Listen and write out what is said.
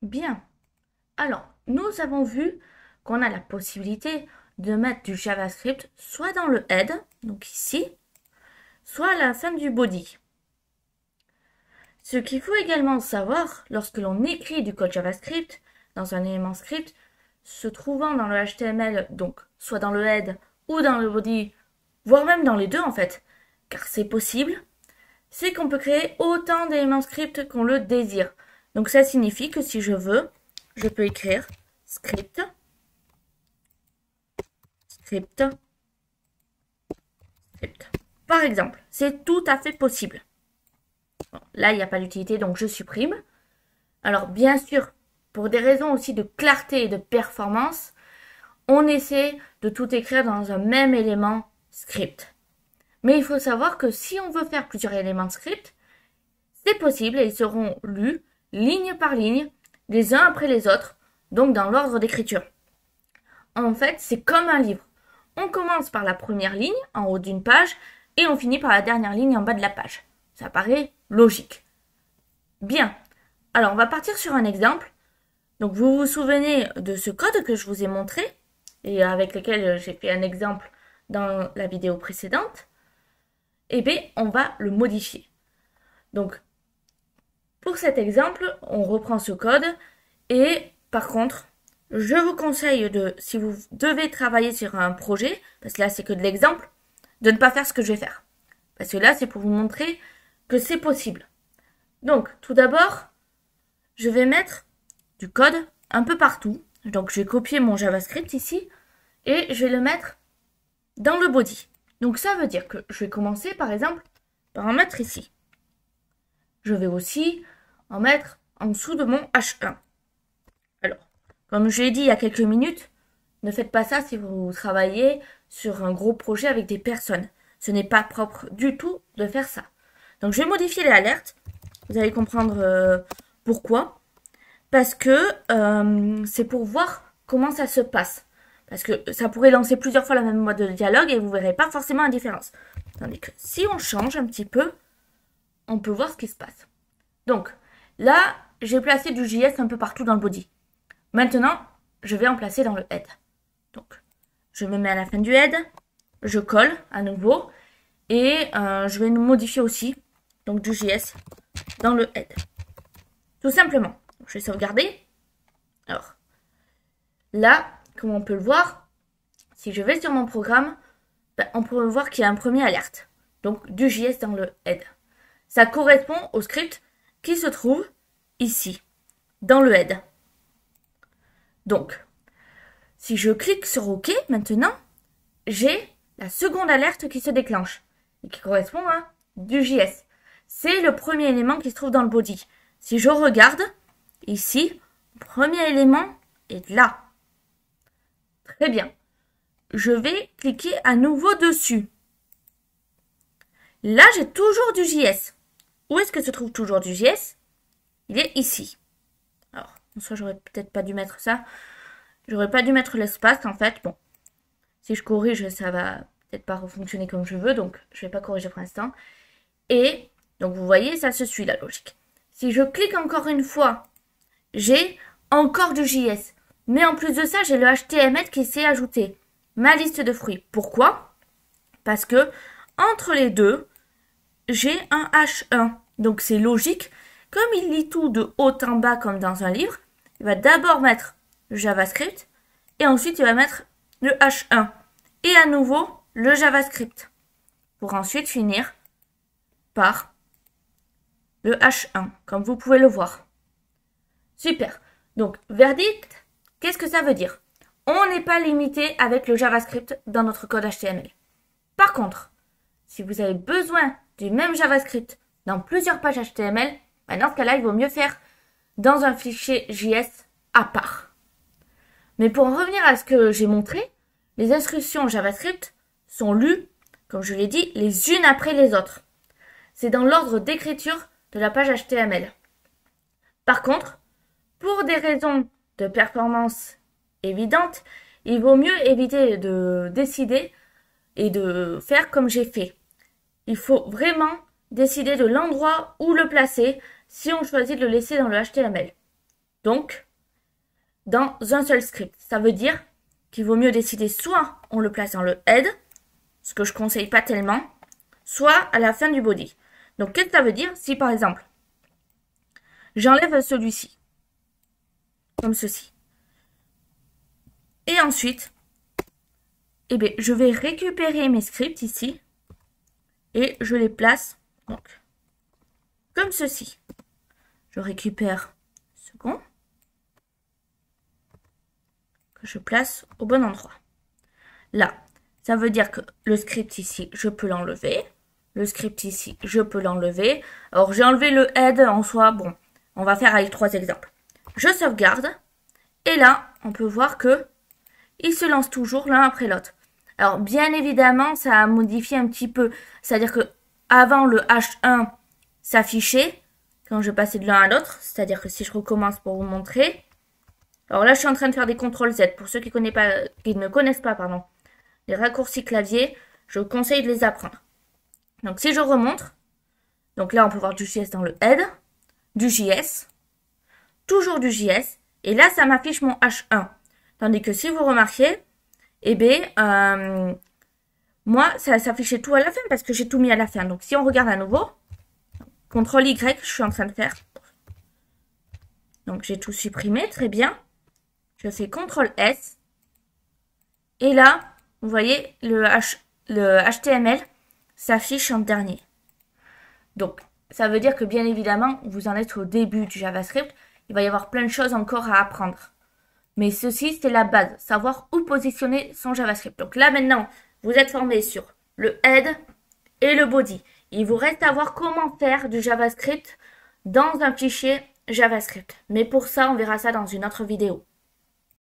Bien. Alors, nous avons vu qu'on a la possibilité de mettre du JavaScript soit dans le head, donc ici, soit à la fin du body. Ce qu'il faut également savoir lorsque l'on écrit du code JavaScript dans un élément script se trouvant dans le HTML, donc soit dans le head ou dans le body, voire même dans les deux en fait, car c'est possible, c'est qu'on peut créer autant d'éléments script qu'on le désire. Donc ça signifie que si je veux, je peux écrire script, script, script. Par exemple, c'est tout à fait possible. Bon, là, il n'y a pas d'utilité, donc je supprime. Alors, bien sûr, pour des raisons aussi de clarté et de performance, on essaie de tout écrire dans un même élément script. Mais il faut savoir que si on veut faire plusieurs éléments de script, c'est possible et ils seront lus ligne par ligne, les uns après les autres, donc dans l'ordre d'écriture. En fait, c'est comme un livre. On commence par la première ligne en haut d'une page et on finit par la dernière ligne en bas de la page. Ça paraît logique. Bien. Alors, on va partir sur un exemple. Donc, vous vous souvenez de ce code que je vous ai montré et avec lequel j'ai fait un exemple dans la vidéo précédente. Eh bien, on va le modifier. Donc, pour cet exemple, on reprend ce code et par contre, je vous conseille de, si vous devez travailler sur un projet, parce que là c'est que de l'exemple, de ne pas faire ce que je vais faire. Parce que là c'est pour vous montrer que c'est possible. Donc tout d'abord, je vais mettre du code un peu partout. Donc je vais copier mon JavaScript ici et je vais le mettre dans le body. Donc ça veut dire que je vais commencer par exemple par en mettre ici. Je vais aussi en mettre en dessous de mon H1. Alors, comme je l'ai dit il y a quelques minutes, ne faites pas ça si vous travaillez sur un gros projet avec des personnes. Ce n'est pas propre du tout de faire ça. Donc je vais modifier les alertes. Vous allez comprendre pourquoi. Parce que c'est pour voir comment ça se passe. Parce que ça pourrait lancer plusieurs fois la même mode de dialogue et vous ne verrez pas forcément la différence. Tandis que si on change un petit peu, on peut voir ce qui se passe. Donc là, j'ai placé du JS un peu partout dans le body. Maintenant, je vais en placer dans le head. Donc, je me mets à la fin du head, je colle à nouveau et je vais modifier aussi donc du JS dans le head. Tout simplement. Je vais sauvegarder. Alors, là, comme on peut le voir, si je vais sur mon programme, on peut voir qu'il y a un premier alerte. Donc, du JS dans le head. Ça correspond au script qui se trouve ici, dans le head. Donc, si je clique sur OK maintenant, j'ai la seconde alerte qui se déclenche et qui correspond à du JS. C'est le premier élément qui se trouve dans le body. Si je regarde, ici, le premier élément est là. Très bien. Je vais cliquer à nouveau dessus. Là, j'ai toujours du JS. Où est-ce que se trouve toujours du JS? Il est ici. Alors, en soi, j'aurais peut-être pas dû mettre ça. J'aurais pas dû mettre l'espace, en fait. Bon, si je corrige, ça va peut-être pas fonctionner comme je veux, donc je vais pas corriger pour l'instant. Et, donc vous voyez, ça se suit la logique. Si je clique encore une fois, j'ai encore du JS. Mais en plus de ça, j'ai le HTML qui s'est ajouté. Ma liste de fruits. Pourquoi? Parce que, entre les deux, j'ai un H1. Donc c'est logique. Comme il lit tout de haut en bas comme dans un livre, il va d'abord mettre le JavaScript et ensuite il va mettre le H1 et à nouveau le JavaScript pour ensuite finir par le H1 comme vous pouvez le voir. Super. Donc verdict, qu'est-ce que ça veut dire? On n'est pas limité avec le JavaScript dans notre code HTML. Par contre, si vous avez besoin du même JavaScript dans plusieurs pages HTML, dans ce cas-là, il vaut mieux faire dans un fichier JS à part. Mais pour en revenir à ce que j'ai montré, les instructions JavaScript sont lues, comme je l'ai dit, les unes après les autres. C'est dans l'ordre d'écriture de la page HTML. Par contre, pour des raisons de performance évidentes, il vaut mieux éviter de décider et de faire comme j'ai fait. Il faut vraiment décider de l'endroit où le placer si on choisit de le laisser dans le HTML. Donc, dans un seul script. Ça veut dire qu'il vaut mieux décider soit on le place dans le head, ce que je conseille pas tellement, soit à la fin du body. Donc, qu'est-ce que ça veut dire? Si par exemple, j'enlève celui-ci, comme ceci. Et ensuite, eh bien, je vais récupérer mes scripts ici et je les place donc, comme ceci. Je récupère le second que je place au bon endroit. Là, ça veut dire que le script ici, je peux l'enlever. Le script ici, je peux l'enlever. Alors, j'ai enlevé le head en soi. Bon, on va faire avec 3 exemples. Je sauvegarde. Et là, on peut voir que ils se lancent toujours l'un après l'autre. Alors, bien évidemment, ça a modifié un petit peu. C'est-à-dire que avant le H1 s'affichait quand je passais de l'un à l'autre. C'est-à-dire que si je recommence pour vous montrer. Alors là, je suis en train de faire des CTRL Z. Pour ceux qui ne connaissent pas, les raccourcis clavier, je vous conseille de les apprendre. Donc, si je remonte, donc là, on peut voir du JS dans le head, du JS, toujours du JS, et là, ça m'affiche mon H1. Tandis que si vous remarquez, eh bien, moi, ça s'affichait tout à la fin parce que j'ai tout mis à la fin. Donc, si on regarde à nouveau, CTRL Y, je suis en train de faire. Donc, j'ai tout supprimé, très bien. Je fais CTRL S. Et là, vous voyez, le HTML s'affiche en dernier. Donc, ça veut dire que bien évidemment, vous en êtes au début du JavaScript. Il va y avoir plein de choses encore à apprendre. Mais ceci, c'est la base. Savoir où positionner son JavaScript. Donc là, maintenant, vous êtes formé sur le head et le body. Il vous reste à voir comment faire du JavaScript dans un fichier JavaScript. Mais pour ça, on verra ça dans une autre vidéo.